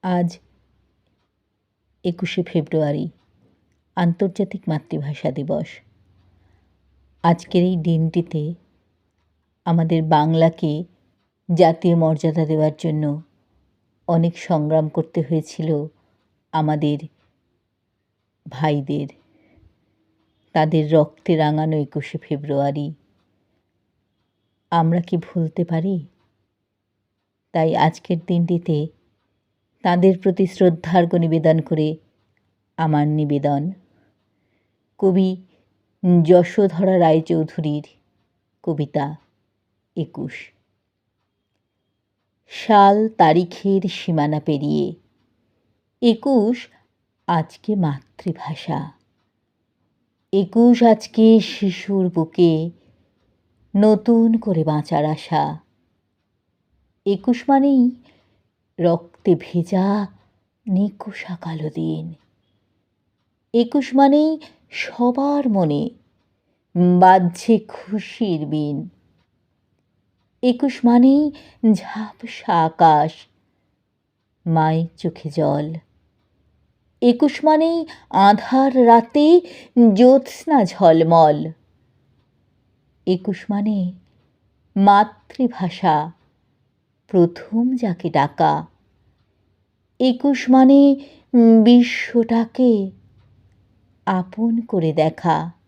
আজ ২১শে ফেব্রুয়ারি আন্তর্জাতিক মাতৃভাষা দিবস। আজকের এই দিনটিতে আমাদের বাংলাকে জাতীয় মর্যাদা দেওয়ার জন্য অনেক সংগ্রাম করতে হয়েছিল আমাদের ভাইদের। তাদের রক্তে রাঙানো ২১শে ফেব্রুয়ারি আমরা কি ভুলতে পারি? তাই আজকের দিনটিতে তাঁদের প্রতি শ্রদ্ধার্ঘ্য নিবেদন করে আমার নিবেদন কবি যশোধরা রায়চৌধুরীর কবিতা ২১। সাল তারিখের সীমানা পেরিয়ে ২১ আজকে মাতৃভাষা। ২১ আজকে শিশুর বুকে নতুন করে বাঁচার আশা। ২১ মানেই রক্তে ভেজা নিকুষা কালো দিন। ২১ মানেই সবার মনে বাজছে খুশির বিন। ২১ মানেই ঝাপসা আকাশ, মায়ের চোখে জল। ২১ মানেই আঁধার রাতে জ্যোৎস্না ঝলমল। ২১ মানে মাতৃভাষা প্রথম যাকে ডাকা। ২১ মানে বিশ্বটাকে আপন করে দেখা।